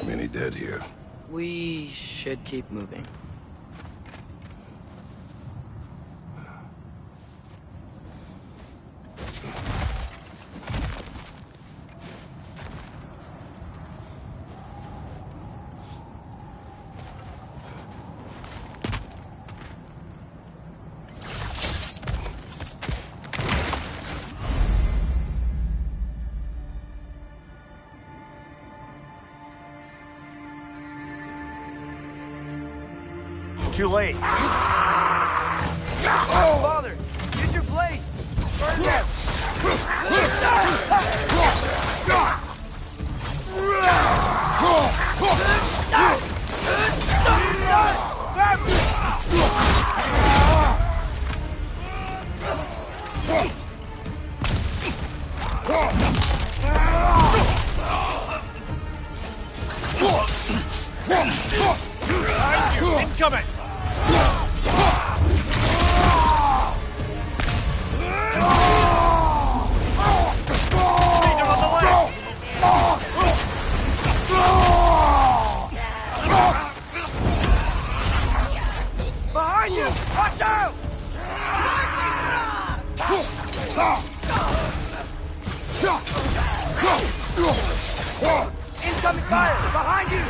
Many dead here. We should keep moving. Too late. Father, use your blade! Burn them! Incoming! Behind you! Watch out! Incoming fire! Behind you!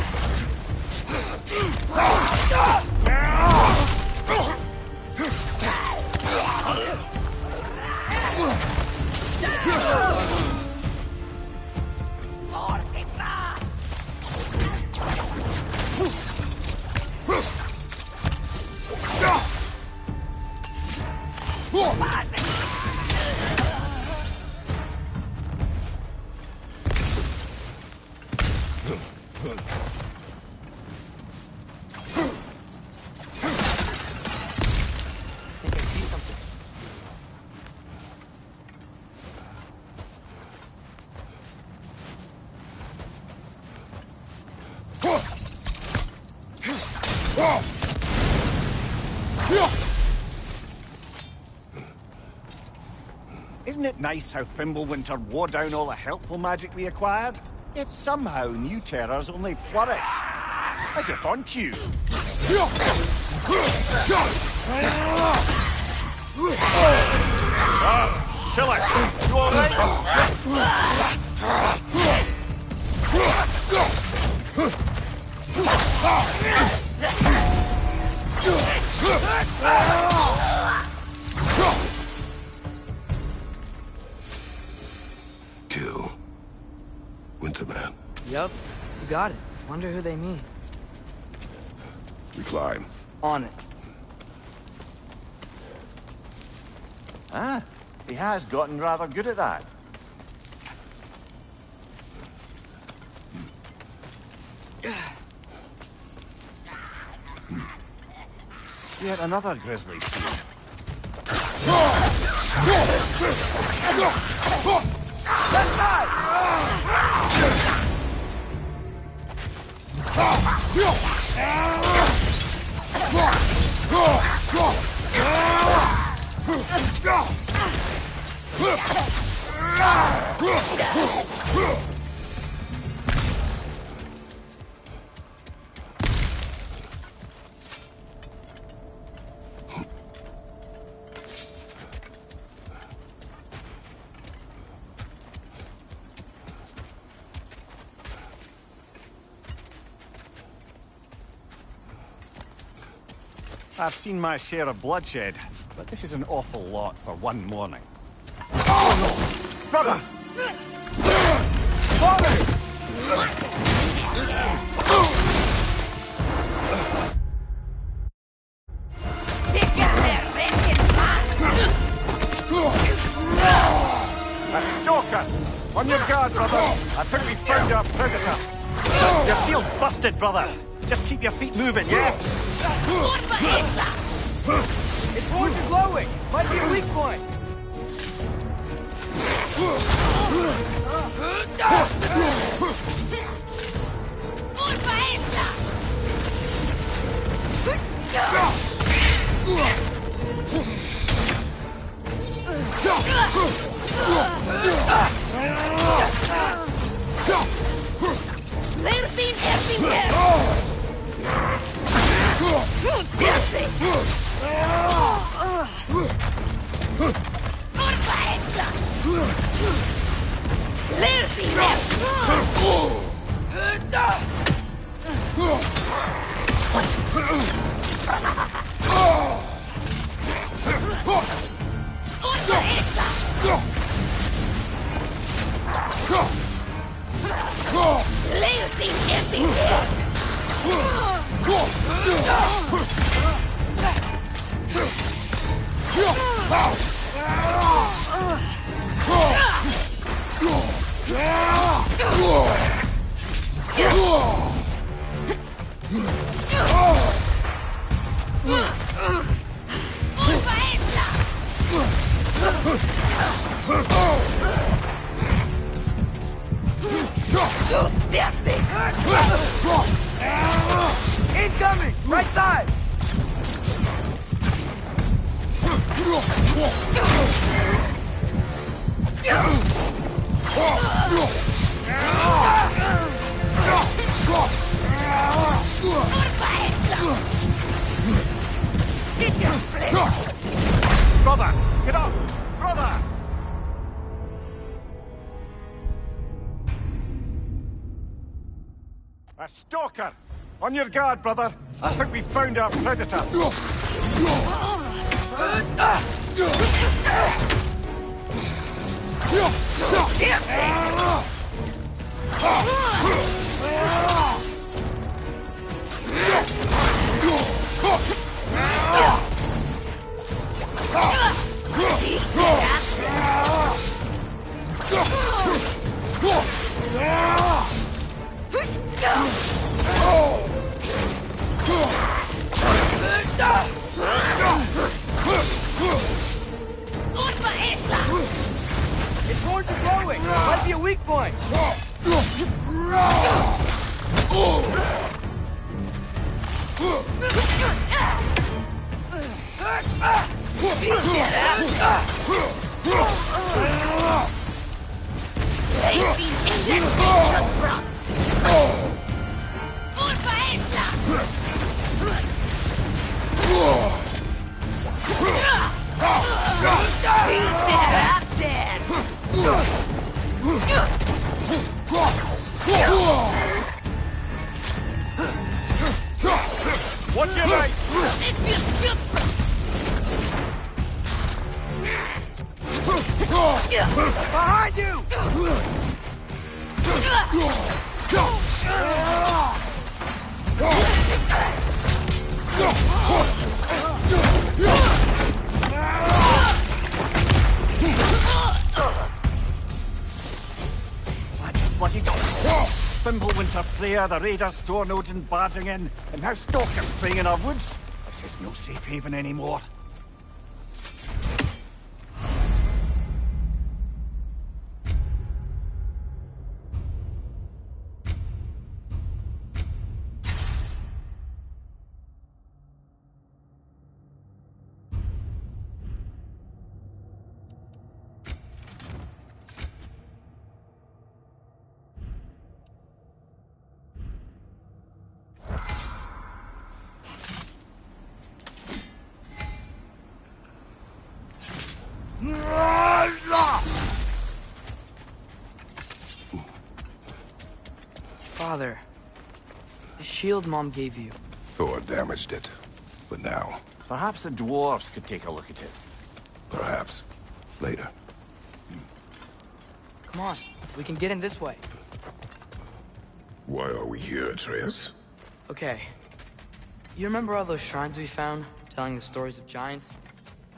Isn't it nice how Fimbulwinter wore down all the helpful magic we acquired? Yet somehow new terrors only flourish. As if on cue. Killer, you alright? Kill. Winterman. Yup, you got it. Wonder who they mean. We climb. On it. Ah, he has gotten rather good at that. Yet another grisly scene. Left side! I've seen my share of bloodshed, but this is an awful lot for one morning. Brother! Father! A stalker! On your guard, brother! I think we found our predator! Your shield's busted, brother! Just keep your feet moving, yeah? Its horns are glowing! Might be a weak point! Lertin Ertinger! Orba Exa! Lertin Orba Exa! Lertin Ertinger! Incoming! Right side! Brother, get up! Brother! A stalker! On your guard, brother! I think we found our predator! Its horns are glowing! Might be a weak point! Watch your right! Behind you! Bloody Fimbulwinter Freya, the raiders, Stornodin barging in, and now stalkers preying in our woods. This is no safe haven anymore. Father, the shield Mom gave you. Thor damaged it. But now, Perhaps the dwarves could take a look at it. perhaps, later. Come on, we can get in this way. Why are we here, Atreus? Okay. You remember all those shrines we found, telling the stories of giants?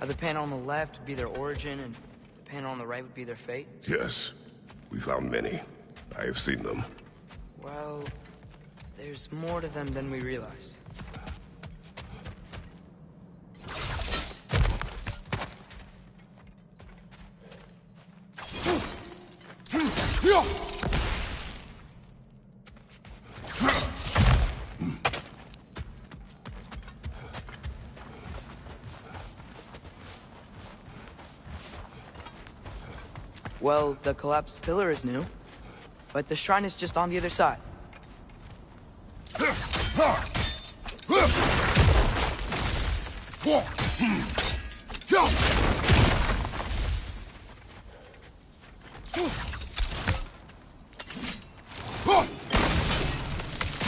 How the panel on the left would be their origin, and the panel on the right would be their fate? Yes. We found many. I have seen them. Well, there's more to them than we realized. Well, the collapsed pillar is new, but the shrine is just on the other side.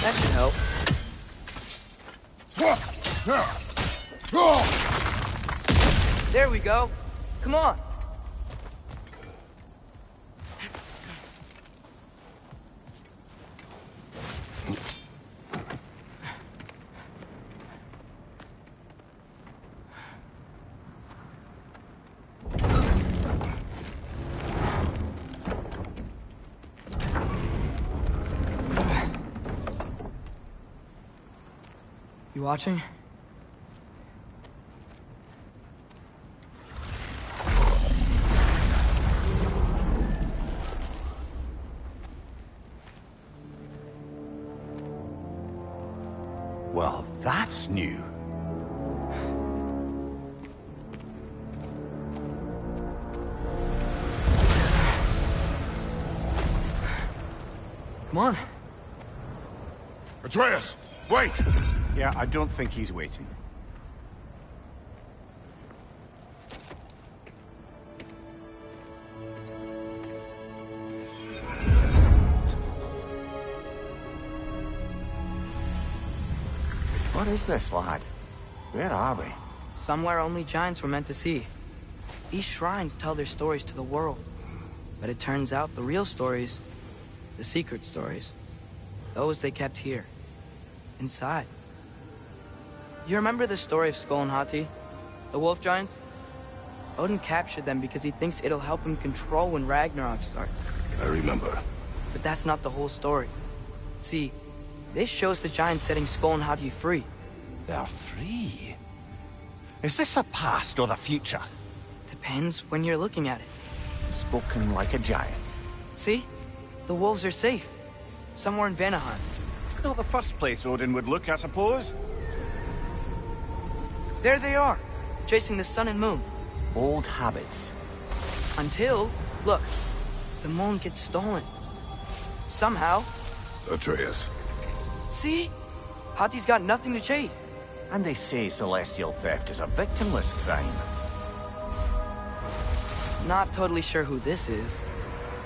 That should help. There we go. Come on. You watching? Well, that's new. Come on. Atreus, wait! Yeah, I don't think he's waiting. What is this, lad? Where are we? Somewhere only giants were meant to see. These shrines tell their stories to the world. But it turns out the real stories, the secret stories, those they kept here, inside. You remember the story of Skull and Hati? The wolf giants? Odin captured them because he thinks it'll help him control when Ragnarok starts. I remember. But that's not the whole story. See, this shows the giants setting Skull and Hati free. They're free. Is this the past or the future? Depends when you're looking at it. Spoken like a giant. See? The wolves are safe. Somewhere in Vanaheim. Not the first place Odin would look, I suppose. There they are, chasing the sun and moon. Old habits. Until, look, the moon gets stolen. Somehow. Atreus. See? Hati's got nothing to chase. And they say celestial theft is a victimless crime. Not totally sure who this is,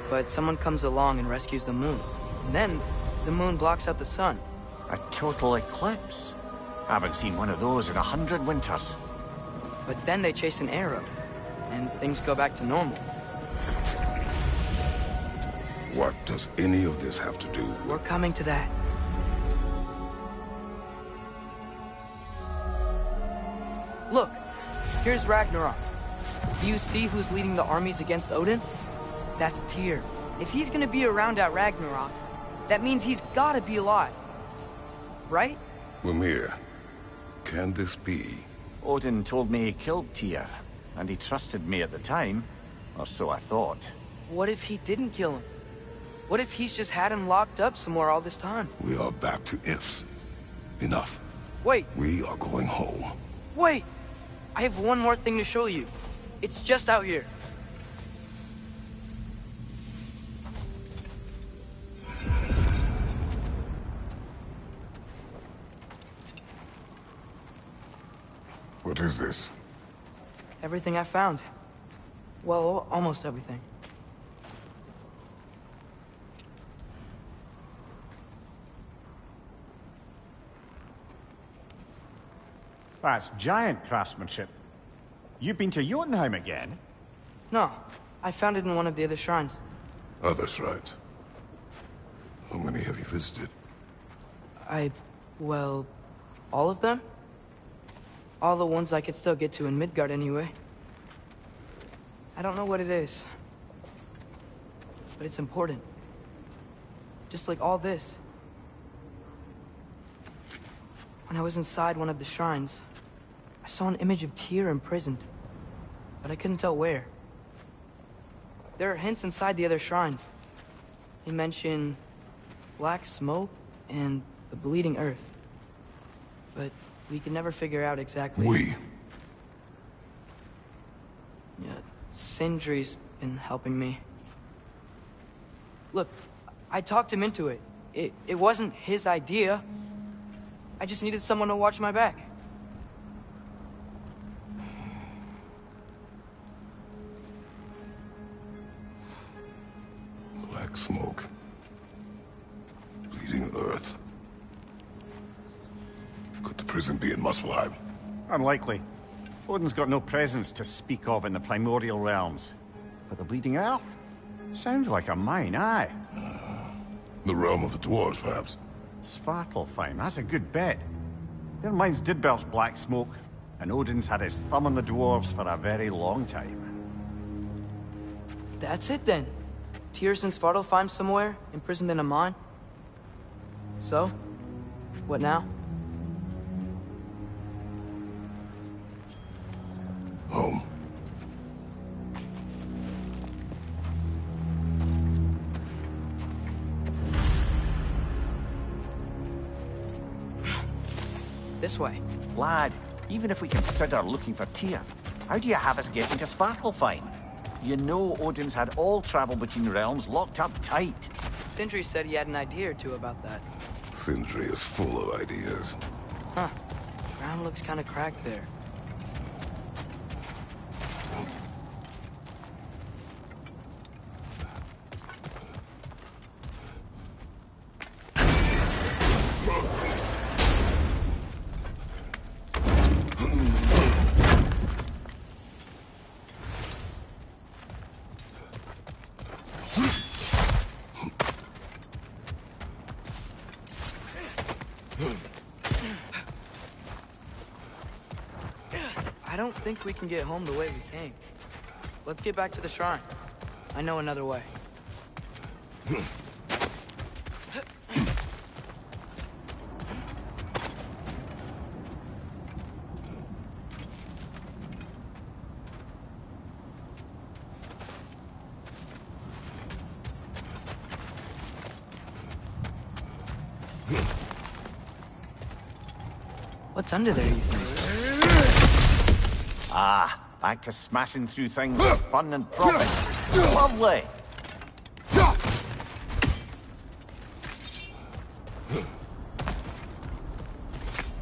but someone comes along and rescues the moon. And then, the moon blocks out the sun. A total eclipse. Haven't seen one of those in 100 winters. But then they chase an arrow, and things go back to normal. What does any of this have to do with... We're coming to that. Look, here's Ragnarok. Do you see who's leading the armies against Odin? That's Tyr. If he's gonna be around at Ragnarok, that means he's gotta be alive. Right? Mimir, can this be? Odin told me he killed Tyr, and he trusted me at the time, or so I thought. What if he didn't kill him? What if he's just had him locked up somewhere all this time? We are back to ifs. Enough. Wait, We are going home. wait! I have one more thing to show you. It's just out here. What is this? Everything I found. Well, almost everything. That's giant craftsmanship. You've been to Jotunheim again? No, I found it in one of the other shrines. Others, right? How many have you visited? Well, all of them? All the ones I could still get to in Midgard anyway. I don't know what it is. But it's important. Just like all this. When I was inside one of the shrines, I saw an image of Tyr imprisoned. But I couldn't tell where. There are hints inside the other shrines. They mention black smoke and the bleeding earth. But we could never figure out exactly... We. Yeah, Sindri's been helping me. Look, I talked him into it. It wasn't his idea. I just needed someone to watch my back. Black smoke. Bleeding earth. Could the prison be in Muspelheim? Unlikely. Odin's got no presence to speak of in the primordial realms. But the Bleeding Earth? Sounds like a mine, aye. The realm of the dwarves, perhaps? Svartalfheim, that's a good bet. Their mines did belch black smoke, and Odin's had his thumb on the dwarves for a very long time. That's it then. Tyr's in Svartalfheim somewhere, imprisoned in a mine. So, what now? Home. This way. Lad, even if we consider looking for Tyr, how do you have us get into Svartalfheim? You know Odin's had all travel between realms locked up tight. Sindri said he had an idea or two about that. Sindri is full of ideas. Huh. Ground looks kind of cracked there. I don't think we can get home the way we came. Let's get back to the shrine. I know another way. What's under there, you think? Ah, back to smashing through things for fun and profit. Lovely.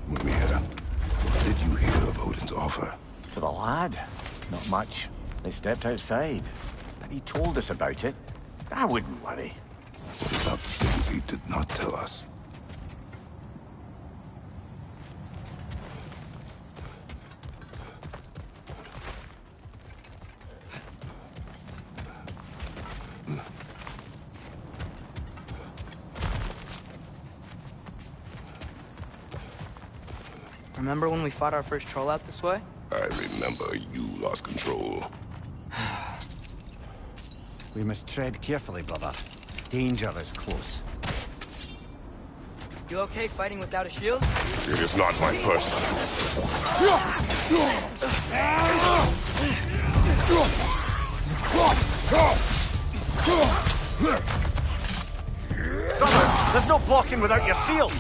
Mimir, what did you hear of Odin's offer? To the lad? Not much. They stepped outside. But he told us about it. I wouldn't worry. What about things he did not tell us? Remember when we fought our first troll out this way? I remember you lost control. We must tread carefully, brother. Danger is close. You okay fighting without a shield? It is not my first Brother, there's no blocking without your shield!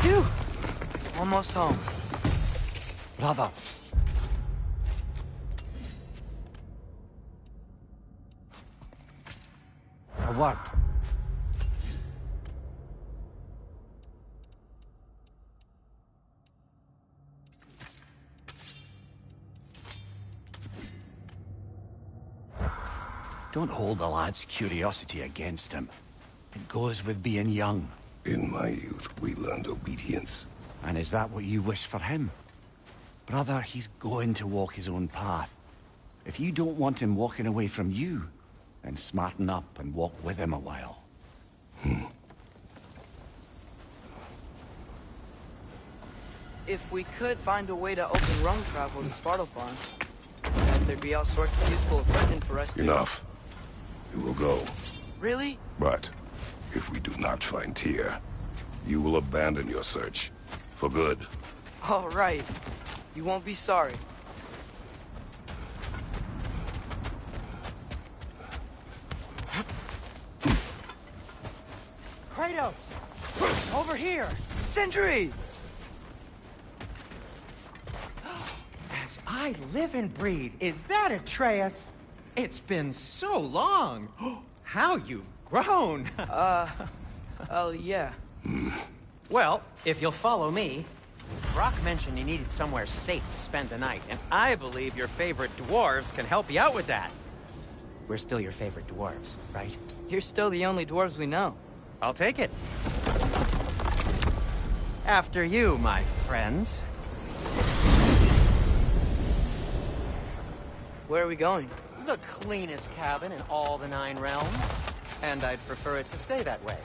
Phew! Almost home. Brother. A word. Don't hold the lad's curiosity against him. It goes with being young. In my youth, we learned obedience. And is that what you wish for him? Brother, he's going to walk his own path. If you don't want him walking away from you, then smarten up and walk with him a while. If we could find a way to open realm travel to Svartalfheim, then there'd be all sorts of useful equipment for us to... Enough. We will go. Really? But if we do not find Tyr, you will abandon your search. For good. All right. You won't be sorry. Kratos! Over here! Sentry! As I live and breathe, is that Atreus? It's been so long! How you've grown! Oh, yeah. Well, if you'll follow me, Brock mentioned you needed somewhere safe to spend the night, and I believe your favorite dwarves can help you out with that. We're still your favorite dwarves, right? You're still the only dwarves we know. I'll take it. After you, my friends. Where are we going? The cleanest cabin in all the 9 realms. And I'd prefer it to stay that way.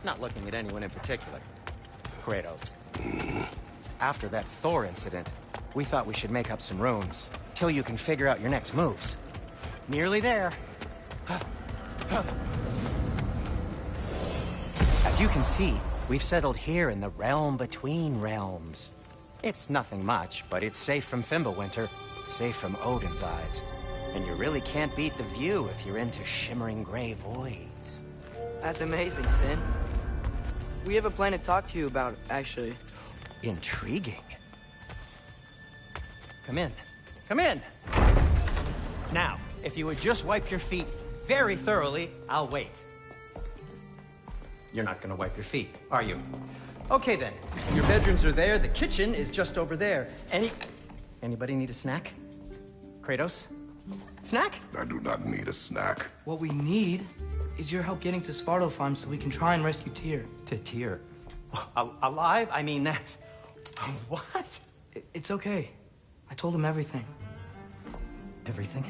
Not looking at anyone in particular. Kratos. After that Thor incident, we thought we should make up some rooms, till you can figure out your next moves. Nearly there. As you can see, we've settled here in the realm between realms. It's nothing much, but it's safe from Fimbulwinter, safe from Odin's eyes. And you really can't beat the view if you're into shimmering gray voids. That's amazing, Sin. We have a plan to talk to you about, actually. Intriguing. Come in. Come in! Now, if you would just wipe your feet very thoroughly, I'll wait. You're not gonna wipe your feet, are you? Okay then. Your bedrooms are there, the kitchen is just over there. Anybody need a snack? Kratos? Snack? I do not need a snack. What we need is your help getting to Svartalfheim so we can try and rescue Tyr. To Tyr? Alive? I mean, that's... What? It's okay. I told him everything. Everything?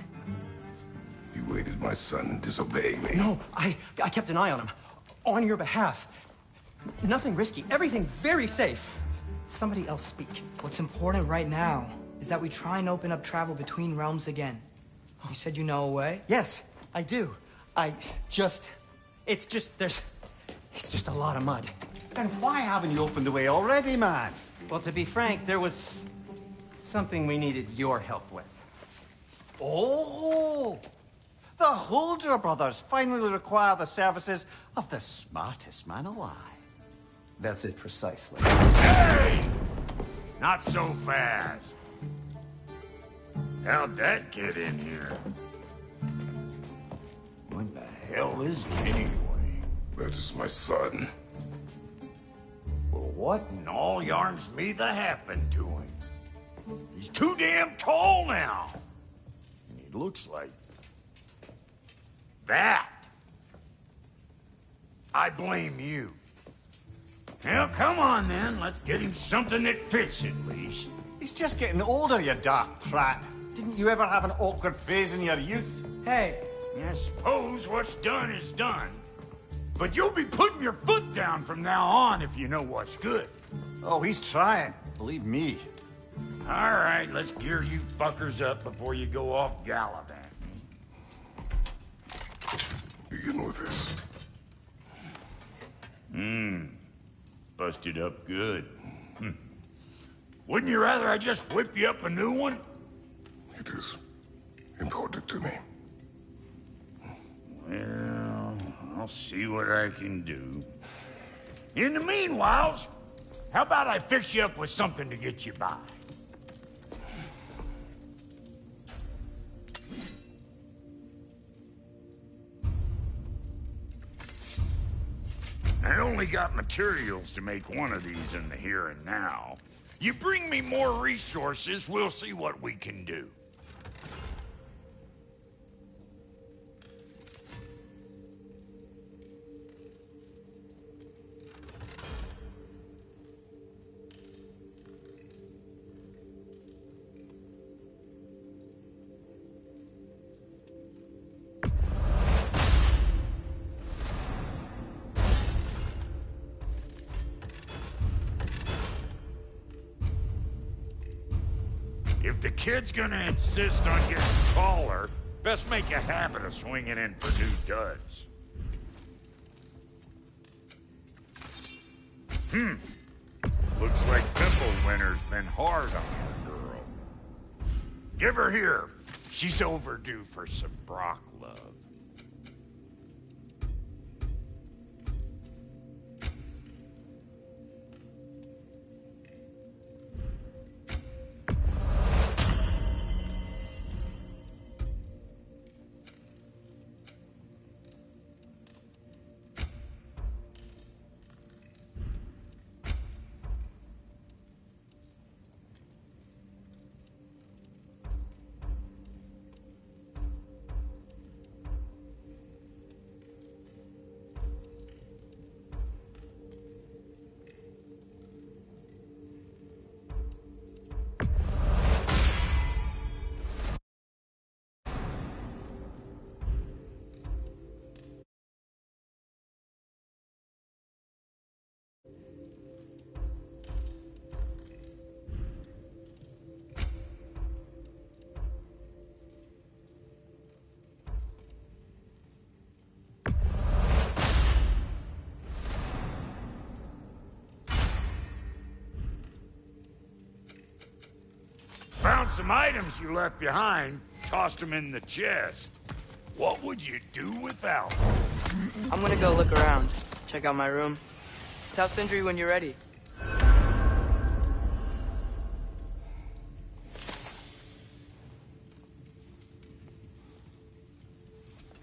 You aided my son disobeying me. No, I kept an eye on him. On your behalf. Nothing risky. Everything very safe. Somebody else speak. What's important right now is that we try and open up travel between realms again. You said you know a way? Yes, I do. It's just a lot of mud. Then why haven't you opened the way already, man? Well, to be frank, there was something we needed your help with. Oh! The Holder brothers finally require the services of the smartest man alive. That's it precisely. Hey! Not so fast. How'd that get in here? What the hell is it anyway? That is my son. Well, what in all yarns me that happened to him? He's too damn tall now. And he looks like... that. I blame you. Well, come on then. Let's get him something that fits at least. He's just getting older, you dark prat. Didn't you ever have an awkward phase in your youth? Hey, I suppose what's done is done. But you'll be putting your foot down from now on if you know what's good. Oh, he's trying. Believe me. All right, let's gear you fuckers up before you go off gallivanting. Begin with this. Busted up good. Wouldn't you rather I just whip you up a new one? It is important to me. Well, I'll see what I can do. In the meanwhile, how about I fix you up with something to get you by? I only got materials to make one of these in the here and now. You bring me more resources, we'll see what we can do. If the kid's gonna insist on getting taller, best make a habit of swinging in for new duds. Looks like Pimple Winter's been hard on your girl. Give her here. She's overdue for some Brock love. Found some items you left behind, tossed them in the chest. What would you do without them? I'm gonna go look around, check out my room. Tell Sindri when you're ready.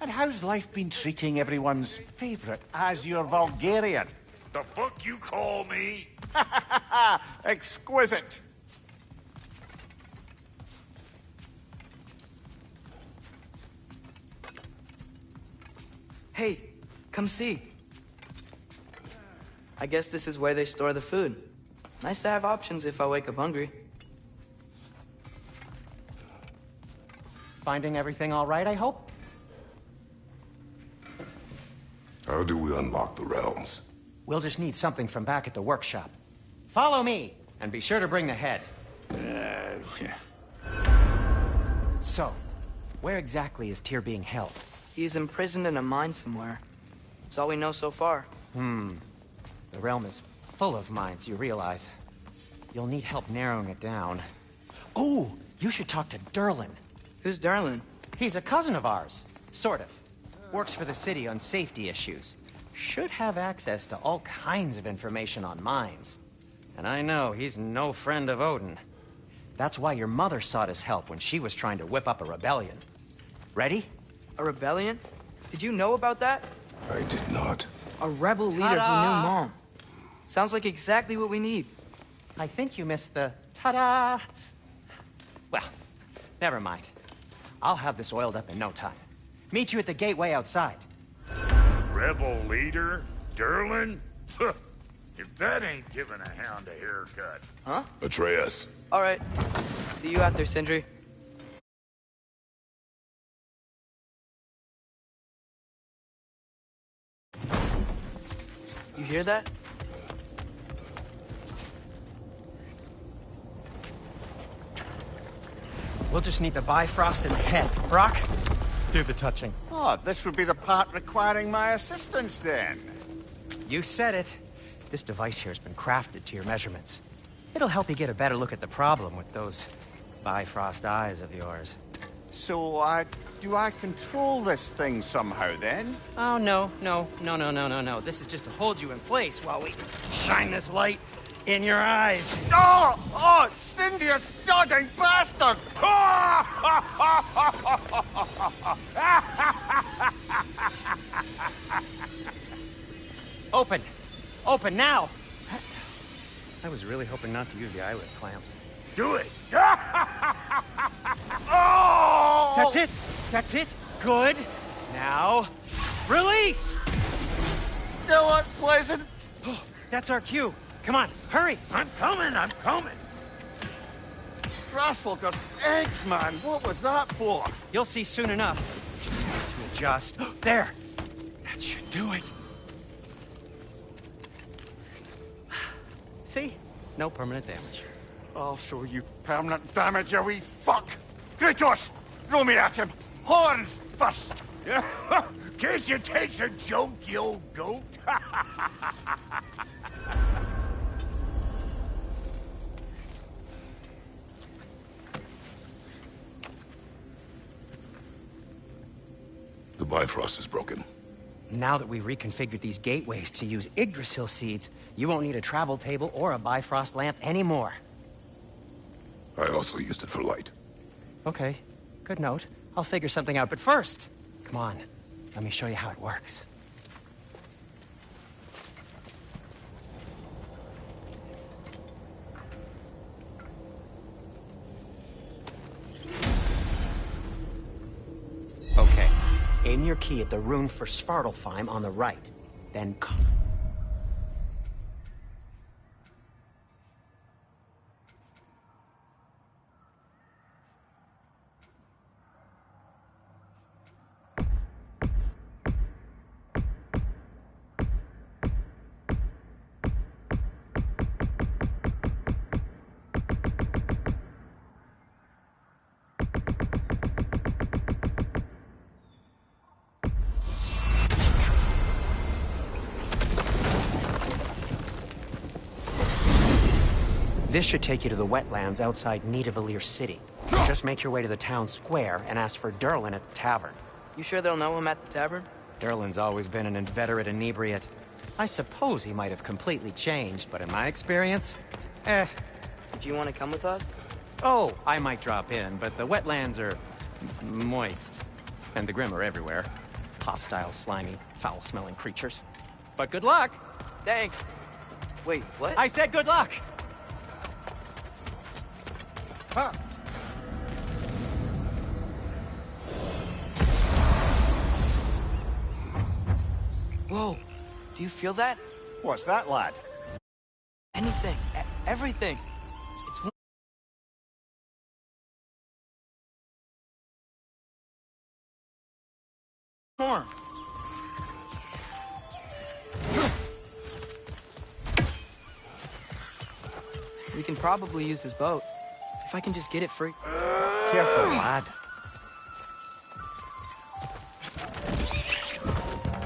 And how's life been treating everyone's favorite Azure Vulgarian? The fuck you call me? Exquisite. Hey, come see. I guess this is where they store the food. Nice to have options if I wake up hungry. Finding everything all right, I hope? How do we unlock the realms? We'll just need something from back at the workshop. Follow me, and be sure to bring the head. So, where exactly is Tyr being held? He's imprisoned in a mine somewhere. That's all we know so far. The realm is full of mines, you realize. You'll need help narrowing it down. Oh, you should talk to Derlin. Who's Darlin? He's a cousin of ours. Sort of. Works for the city on safety issues. Should have access to all kinds of information on mines. And I know he's no friend of Odin. That's why your mother sought his help when she was trying to whip up a rebellion. Ready? A rebellion? Did you know about that? I did not. A rebel leader who knew Mom. Sounds like exactly what we need. I think you missed the ta-da. Well, never mind. I'll have this oiled up in no time. Meet you at the gateway outside. Rebel leader? Derlin? If that ain't giving a hound a haircut. Huh? Atreus. All right. See you out there, Sindri. You hear that? We'll just need the Bifrost in the head. Brock, do the touching. Oh, this would be the part requiring my assistance then. You said it. This device here has been crafted to your measurements. It'll help you get a better look at the problem with those Bifrost eyes of yours. So, do I control this thing somehow then? Oh, no. This is just to hold you in place while we shine this light in your eyes. Oh, Cindy, you sodding bastard! Open now! I was really hoping not to use the eyelid clamps. Do it! Oh! That's it! Good! Now, release! Still unpleasant. Oh, that's our cue. Come on, hurry! I'm coming! Grassfalker's eggs, man. What was that for? You'll see soon enough. Just have to adjust. There! That should do it. See? No permanent damage. I'll show you permanent damage, you wee fuck! Kratos! Throw me at him! Horns first! Guess you takes a joke, you old goat. The Bifrost is broken. Now that we've reconfigured these gateways to use Yggdrasil seeds, you won't need a travel table or a Bifrost lamp anymore. I also used it for light. Okay, good note. I'll figure something out, but first, come on, let me show you how it works. Okay, aim your key at the rune for Svartalfheim on the right, then This should take you to the wetlands outside Nidavellir City. Just make your way to the town square and ask for Durlin at the tavern. You sure they'll know him at the tavern? Durlin's always been an inveterate inebriate. I suppose he might have completely changed, but in my experience, Do you want to come with us? Oh, I might drop in, but the wetlands are moist. And the Grim are everywhere. Hostile, slimy, foul-smelling creatures. But good luck! Thanks. Wait, what? I said good luck! Huh. Whoa, do you feel that? What's that, lad? Anything, everything. It's warm. We can probably use his boat. If I can just get it free. Careful, lad.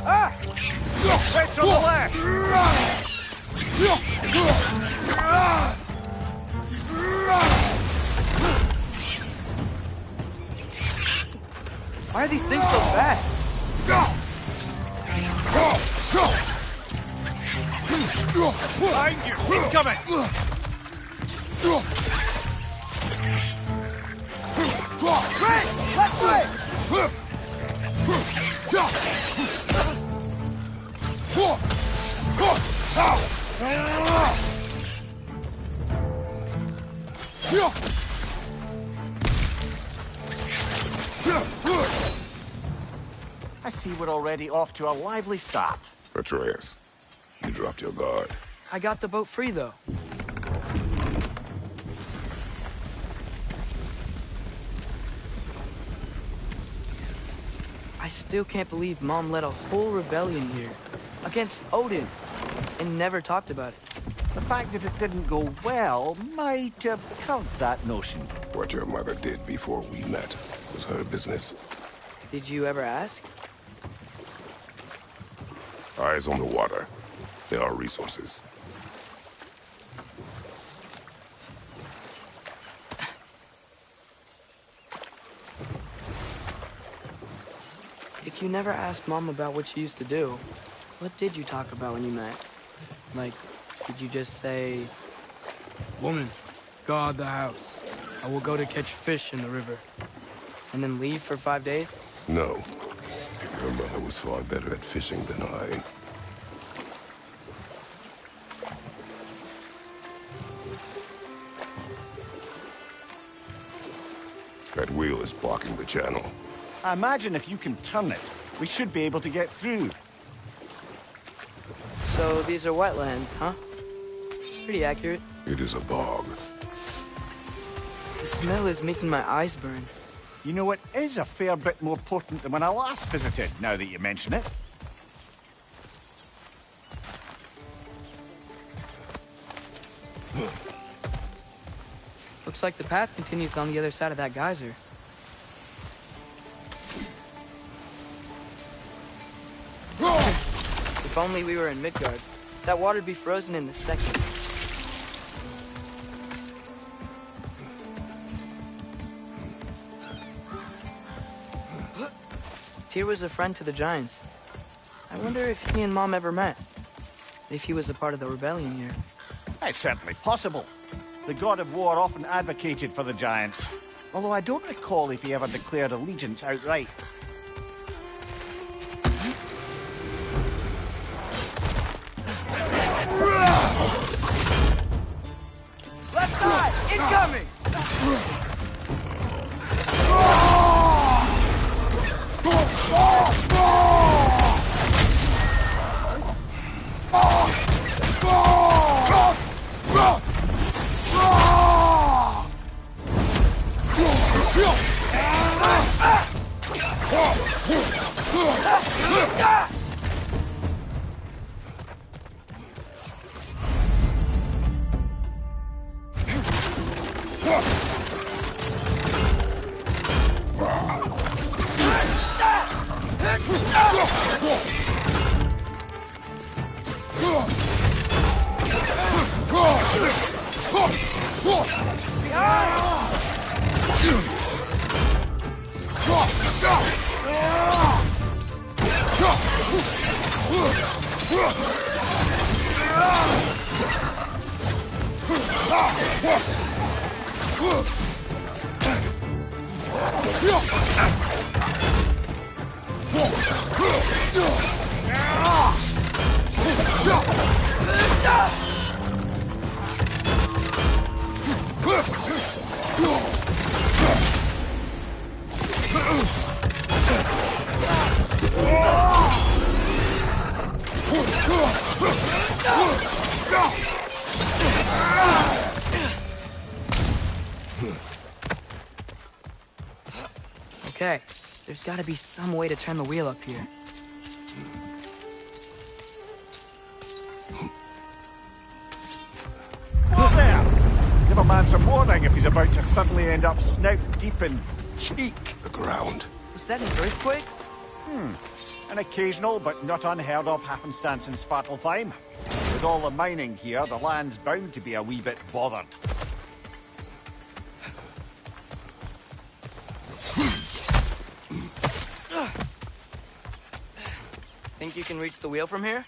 Ah! It's on the left! Why are these things so fast? Behind you! He's coming! Quick! Left way! I see we're already off to a lively start. Atreus, you dropped your guard. I got the boat free, though. I still can't believe Mom led a whole rebellion here. Against Odin. And never talked about it. The fact that it didn't go well might have curbed that notion. What your mother did before we met was her business. Did you ever ask? Eyes on the water. There are resources. If you never asked Mom about what she used to do, what did you talk about when you met? Like, did you just say, "Woman, guard the house. I will go to catch fish in the river," and then leave for 5 days? No. Your mother was far better at fishing than I. That wheel is blocking the channel. I imagine if you can turn it, we should be able to get through. So these are wetlands, huh? Pretty accurate. It is a bog. The smell is making my eyes burn. You know, it is a fair bit more potent than when I last visited, now that you mention it. Looks like the path continues on the other side of that geyser. If only we were in Midgard, that water'd be frozen in a second. Tyr was a friend to the Giants. I wonder if he and Mom ever met. If he was a part of the rebellion here. It's certainly possible. The god of war often advocated for the Giants. Although I don't recall if he ever declared allegiance outright. Left side! Incoming! Okay, there's gotta be some way to turn the wheel up here. Oh, there! Give a man some warning if he's about to suddenly end up snout deep in cheek. The ground. Was that an earthquake? An occasional but not unheard of happenstance in Svartalfheim. With all the mining here, the land's bound to be a wee bit bothered. Think you can reach the wheel from here?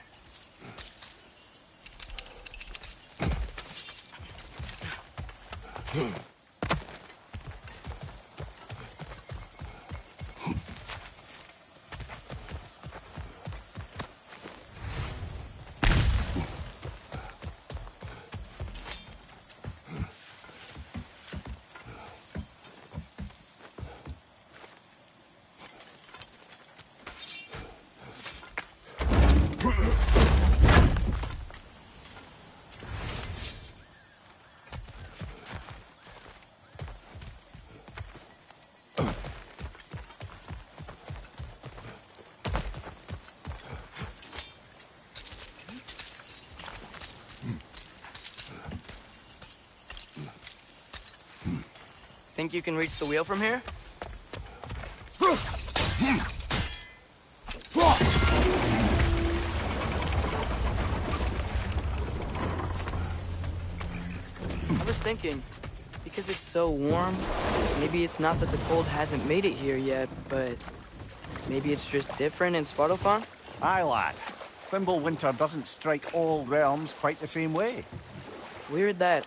Think you can reach the wheel from here? I was thinking, because it's so warm, maybe it's not that the cold hasn't made it here yet, but maybe it's just different in Svartalfheim? Aye, lad. Fimbulwinter doesn't strike all realms quite the same way. Weird that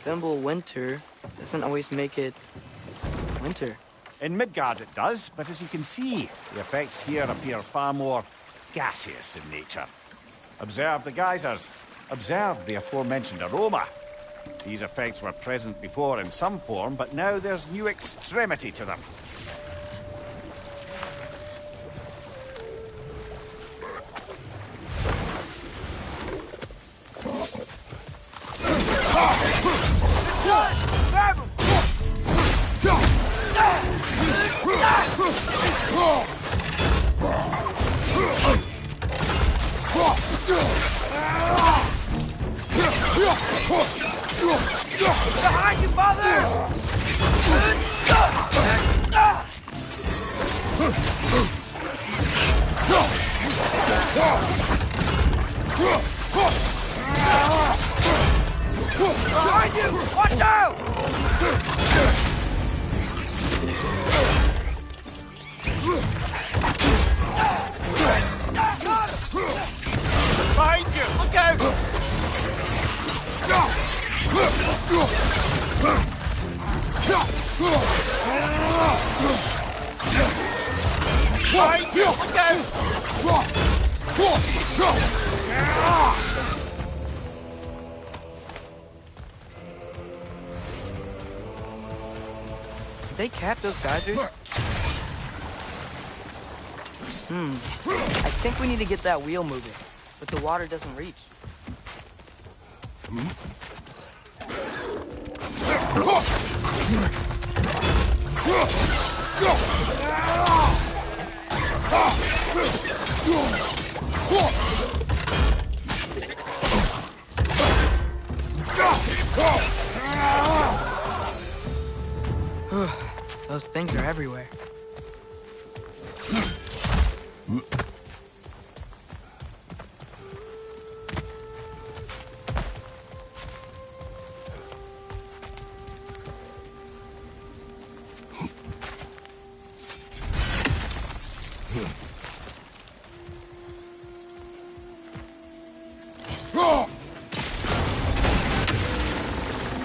Fimbulwinter doesn't always make it winter. In Midgard it does, but as you can see, the effects here appear far more gaseous in nature. Observe the geysers. Observe the aforementioned aroma. These effects were present before in some form, but now there's new extremity to them. Behind you, father! Behind you! Watch out! Behind you! Look out! Behind you! Look out! Did they cap those badgers? I think we need to get that wheel moving, but the water doesn't reach. Those things are everywhere.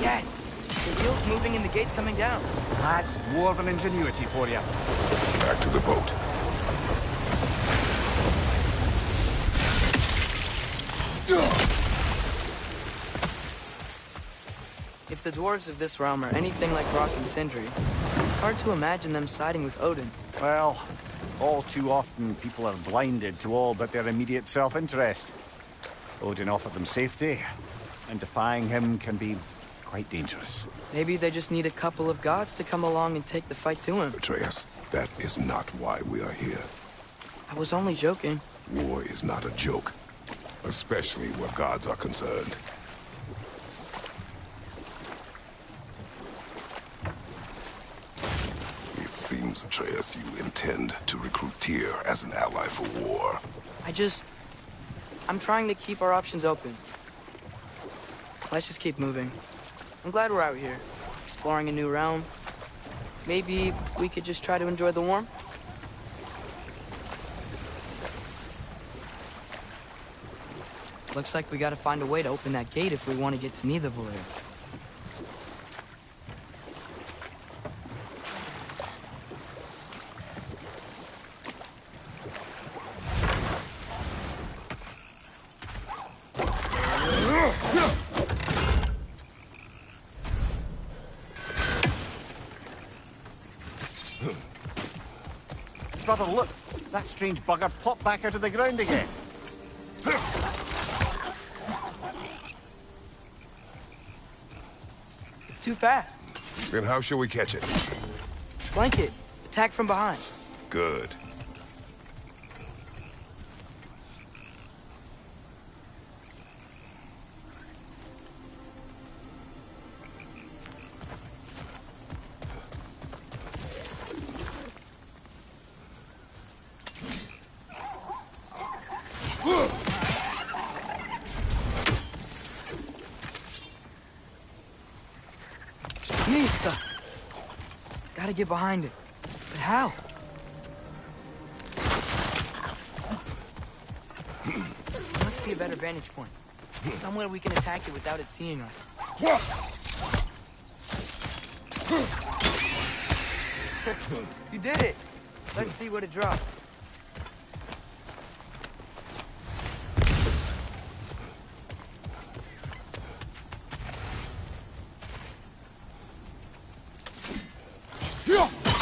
Yes! The wheel's moving and the gate's coming down. That's dwarven ingenuity for you. Back to the boat. If the dwarves of this realm are anything like Rock and Sindri, it's hard to imagine them siding with Odin. Well, all too often people are blinded to all but their immediate self-interest. Odin offered them safety, and defying him can be quite dangerous. Maybe they just need a couple of gods to come along and take the fight to him. Atreus, that is not why we are here. I was only joking. War is not a joke, especially where gods are concerned. It seems, Atreus, you intend to recruit Tyr as an ally for war. I'm trying to keep our options open. Let's just keep moving. I'm glad we're out here, exploring a new realm. Maybe we could just try to enjoy the warmth? Looks like we gotta find a way to open that gate if we want to get to Nidavellir. Brother, look! That strange bugger popped back out of the ground again. It's too fast. Then how shall we catch it? Flank it. Attack from behind. Good. Nista! Gotta get behind it. But how? There must be a better vantage point. Somewhere we can attack it without it seeing us. You did it! Let's see what it dropped.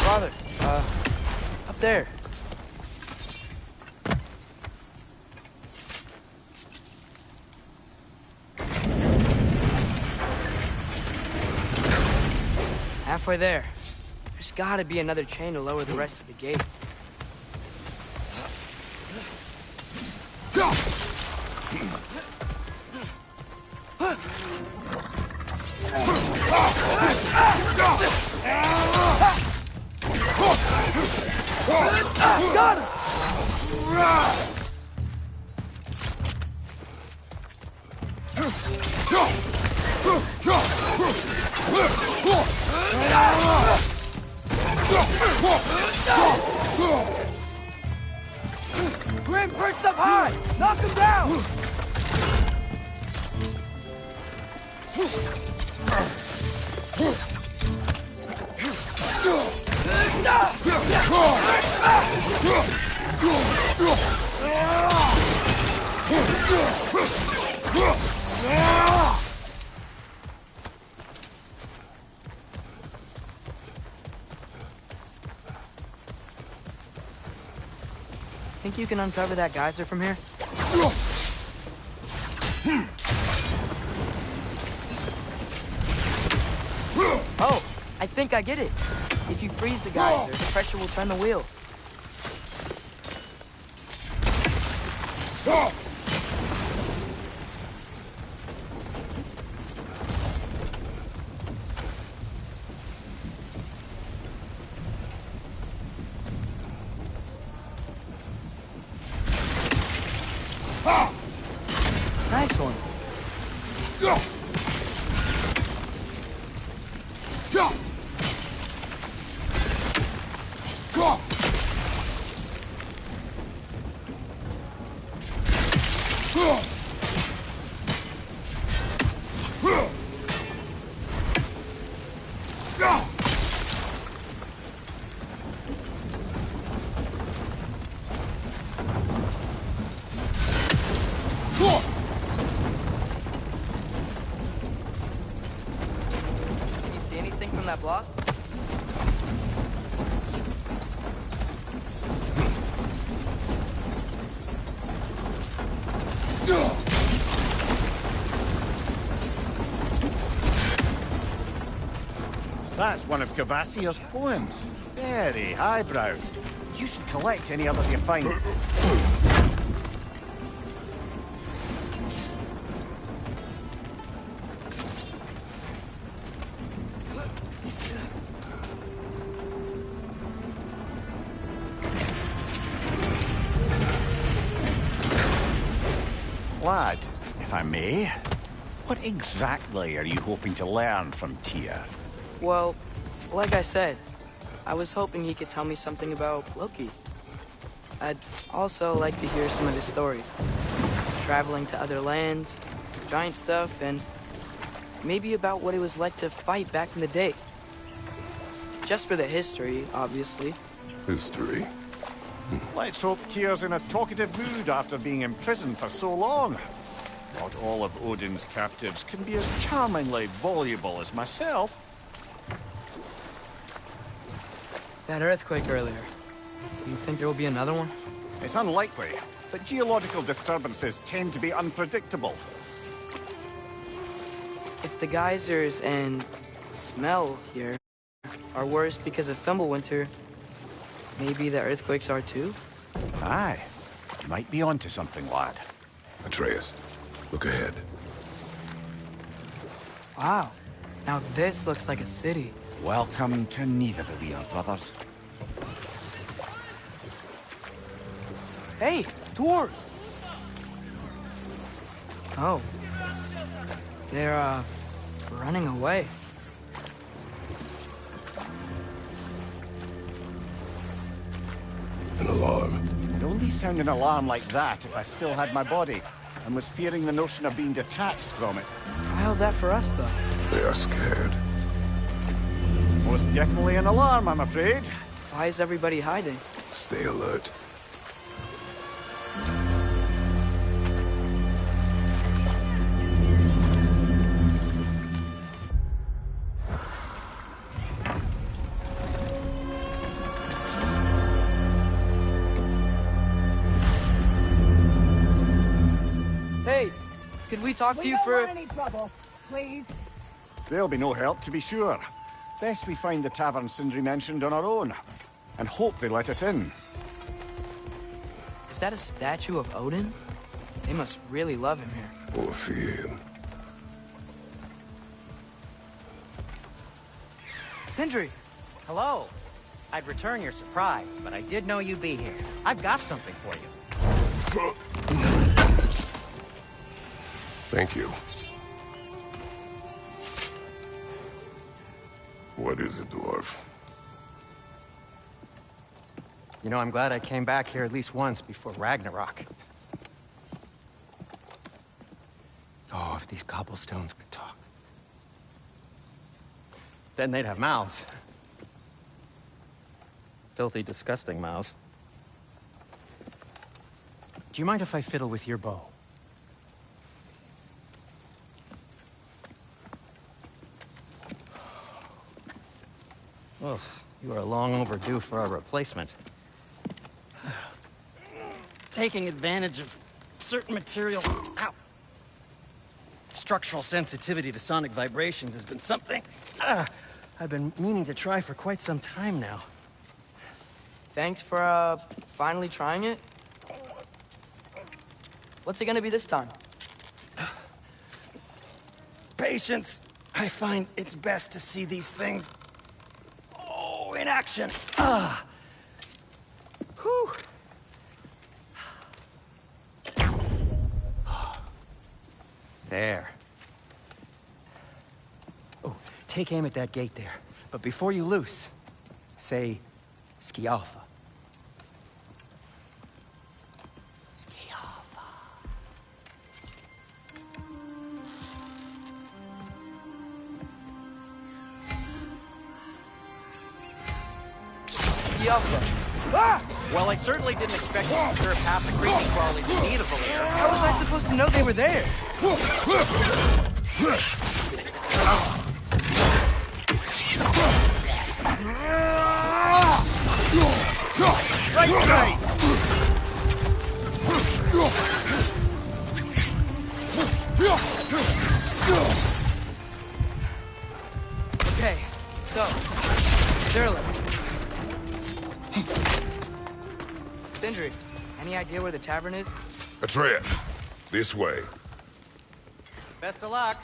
Father, up there. Halfway there. There's gotta be another chain to lower the rest of the gate. Got him! Grim perched up high! Knock him down! Think you can uncover that geyser from here? Oh, I think I get it. If you freeze the geyser, the pressure will turn the wheel. Nice one. That block? That's one of Cavassia's poems. Very highbrow. You should collect any others you find. Lad, if I may, what exactly are you hoping to learn from Tyr? Well, like I said, I was hoping he could tell me something about Loki. I'd also like to hear some of his stories. Traveling to other lands, giant stuff, and maybe about what it was like to fight back in the day. Just for the history, obviously. History? Let's hope Tyr's in a talkative mood after being imprisoned for so long. Not all of Odin's captives can be as charmingly voluble as myself. That earthquake earlier. Do you think there will be another one? It's unlikely, but geological disturbances tend to be unpredictable. If the geysers and smell here are worse because of Fimbulwinter, maybe the earthquakes are too? Aye. You might be onto something, lad. Atreus, look ahead. Wow. Now this looks like a city. Welcome to Nidavellir, brothers. Hey, dwarves! Oh. They're, running away. An alarm. I'd only sound an alarm like that if I still had my body, and was fearing the notion of being detached from it. Why held that for us, though? They are scared. Most definitely an alarm, I'm afraid. Why is everybody hiding? Stay alert. Hey, could we talk to you for... We don't want any trouble, please. There'll be no help, to be sure. Best we find the tavern Sindri mentioned on our own, and hope they let us in. Is that a statue of Odin? They must really love him here. Or fear him. Sindri! Hello. I'd return your surprise, but I did know you'd be here. I've got something for you. Thank you. What is it, dwarf? You know, I'm glad I came back here at least once before Ragnarok. Oh, if these cobblestones could talk. Then they'd have mouths. Filthy, disgusting mouths. Do you mind if I fiddle with your bow? Oh, you are long overdue for a replacement. Taking advantage of certain material... Ow! Structural sensitivity to sonic vibrations has been something I've been meaning to try for quite some time now. Thanks for, finally trying it. What's it gonna be this time? Patience. I find it's best to see these things... Oh, in action. Ah. Whew. There. Oh, take aim at that gate there. But before you loose, say, Skialfa. Skialfa. Skialfa. Ah! Well, I certainly didn't expect you to serve half the creepy crawlies you need a Valir. How was I supposed to know they were there? Right side! Okay, so, Derlin. Sindri, any idea where the tavern is? Atreus, this way. Best of luck.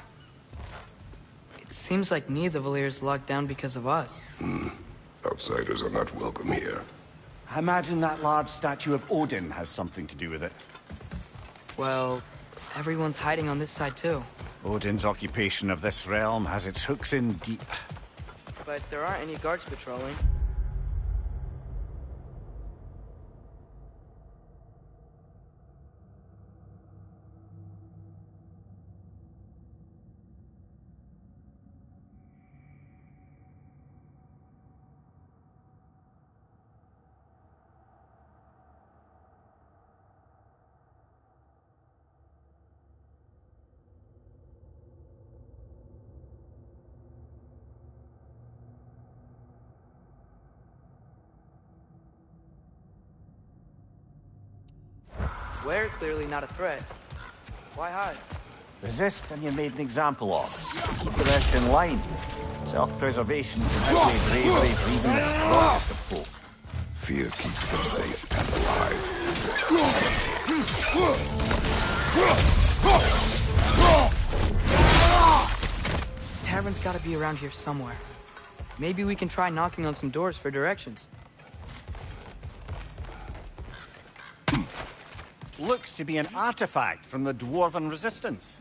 It seems like neither Valir's locked down because of us. Outsiders are not welcome here. I imagine that large statue of Odin has something to do with it. Well, everyone's hiding on this side too. Odin's occupation of this realm has its hooks in deep. But there aren't any guards patrolling. We're clearly not a threat. Why hide? Resist and you're made an example of. Keep the rest in line. Self-preservation can outweigh bravery for even the strongest of folk. Fear keeps them safe and alive. Tavern's gotta be around here somewhere. Maybe we can try knocking on some doors for directions. Looks to be an artifact from the Dwarven Resistance.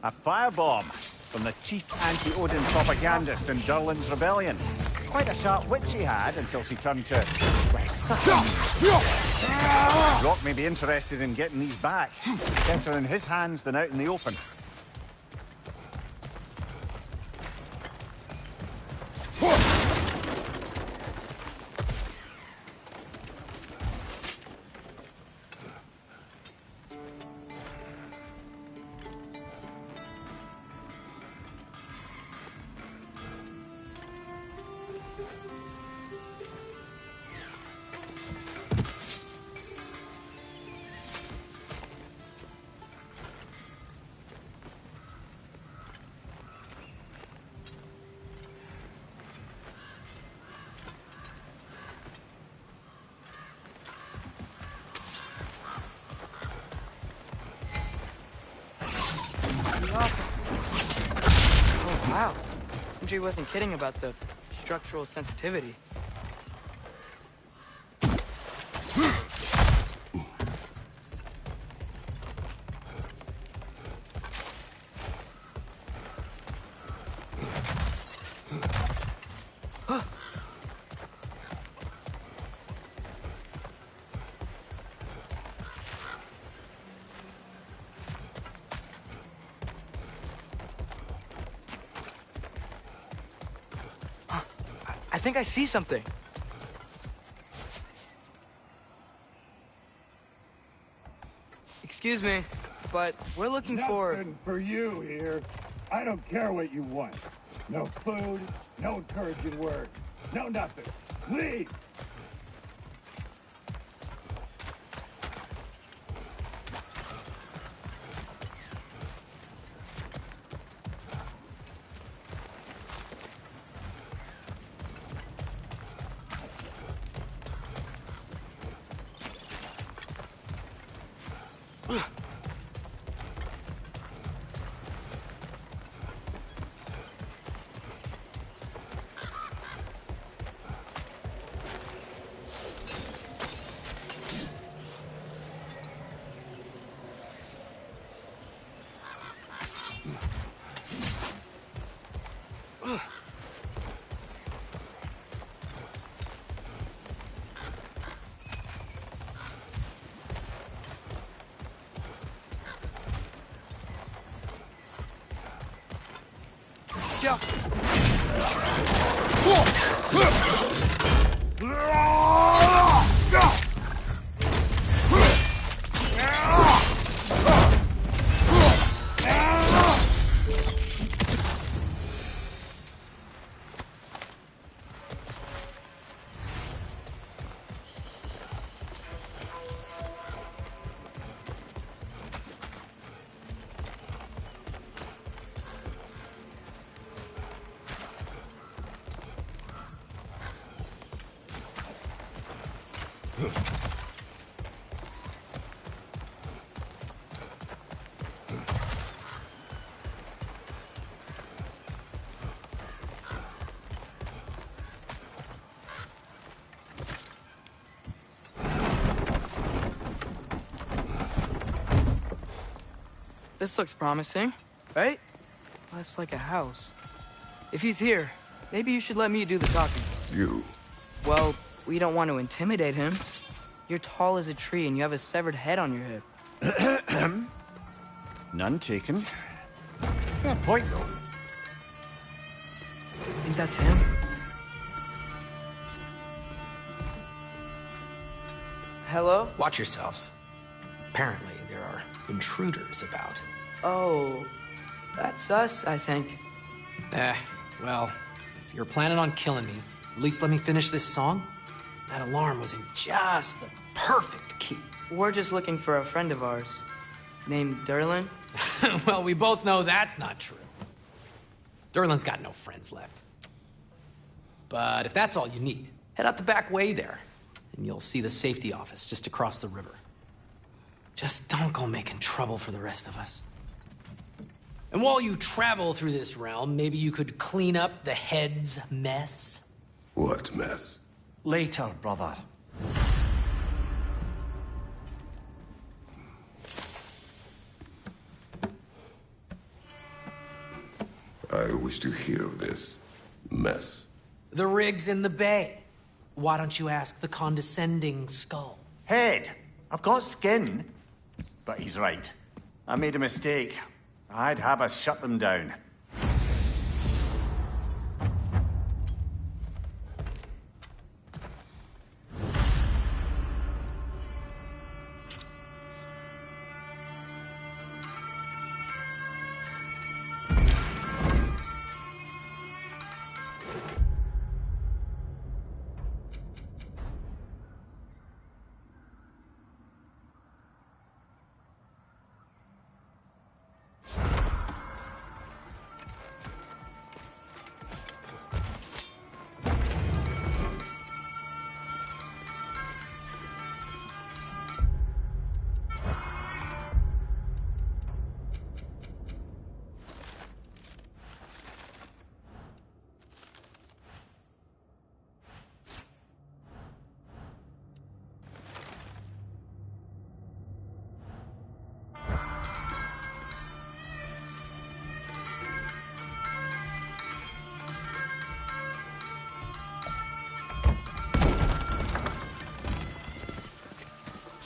A firebomb from the chief anti-Odin propagandist in Durlin's rebellion. Quite a sharp wit she had until she turned to... Rock may be interested in getting these back. Better in his hands than out in the open. Oh, wow. Sindri wasn't kidding about the structural sensitivity. I think I see something. Excuse me, but we're looking for... Nothing for you here. I don't care what you want. No food, no encouraging words, no nothing. Leave! Go. This looks promising, right? That's like a house. If he's here, maybe you should let me do the talking. You? Well, we don't want to intimidate him. You're tall as a tree and you have a severed head on your hip. None taken. Fair point, though. Think that's him? Hello? Watch yourselves. Apparently, there are intruders about. Oh, that's us, I think. Well, if you're planning on killing me, at least let me finish this song. That alarm was in just the perfect key. We're just looking for a friend of ours, named Derlin. Well, we both know that's not true. Derlin's got no friends left. But if that's all you need, head out the back way there, and you'll see the safety office just across the river. Just don't go making trouble for the rest of us. And while you travel through this realm, maybe you could clean up the head's mess? What mess? Later, brother. I wish to hear of this mess. The rig's in the bay. Why don't you ask the condescending skull? Head, I've got skin. But he's right. I made a mistake. I'd have us shut them down.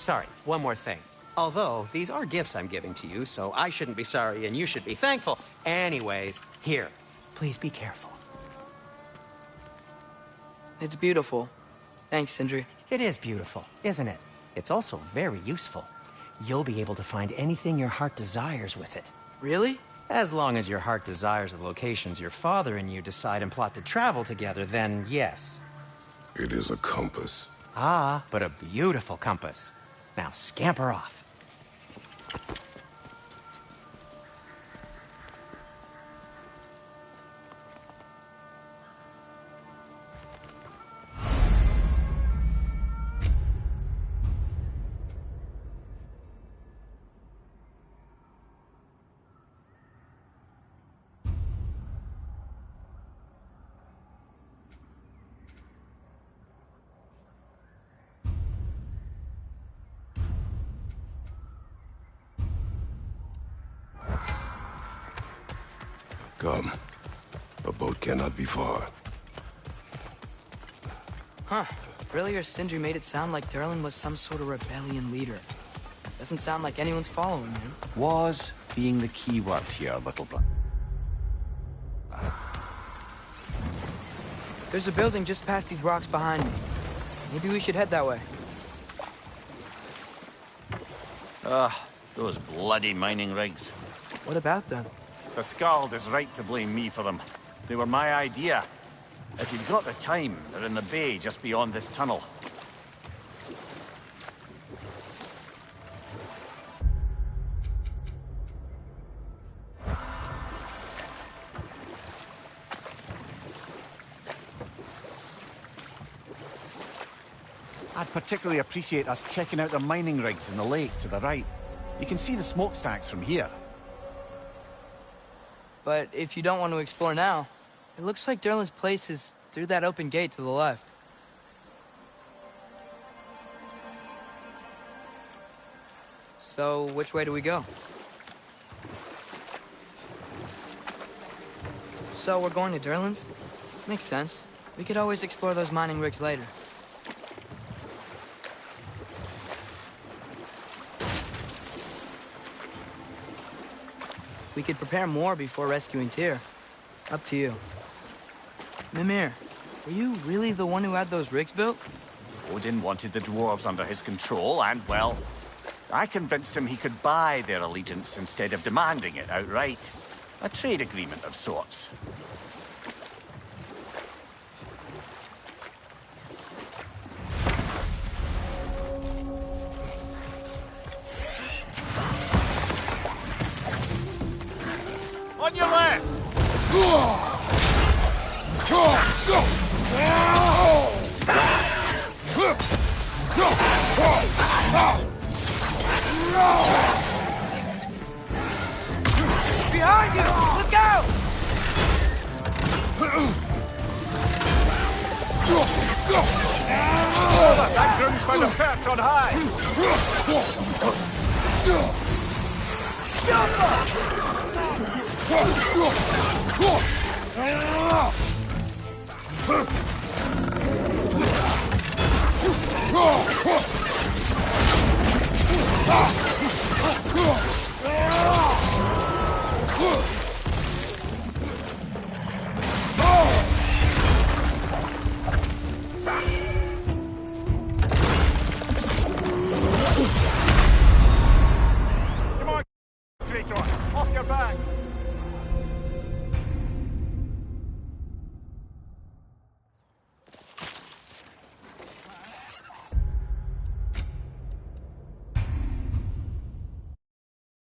sorry, one more thing. Although, these are gifts I'm giving to you, so I shouldn't be sorry and you should be thankful. Anyways, here, please be careful. It's beautiful. Thanks, Sindri. It is beautiful, isn't it? It's also very useful. You'll be able to find anything your heart desires with it. Really? As long as your heart desires the locations your father and you decide and plot to travel together, then yes. It is a compass. Ah, but a beautiful compass. Now scamper off. Come. A boat cannot be far. Huh. Earlier, Sindri made it sound like Durlin was some sort of rebellion leader. Doesn't sound like anyone's following him. Was being the key word here, little brother. There's a building just past these rocks behind me. Maybe we should head that way. Those bloody mining rigs. What about them? The Skald is right to blame me for them. They were my idea. If you've got the time, they're in the bay just beyond this tunnel. I'd particularly appreciate us checking out the mining rigs in the lake to the right. You can see the smokestacks from here. But if you don't want to explore now, it looks like Durlin's place is through that open gate to the left. So, which way do we go? So, we're going to Durlin's? Makes sense. We could always explore those mining rigs later. We could prepare more before rescuing Tyr. Up to you. Mimir, were you really the one who had those rigs built? Odin wanted the dwarves under his control, and, well, I convinced him he could buy their allegiance instead of demanding it outright. A trade agreement of sorts. On your left! Behind you! Look out! That groom's found a perch on high!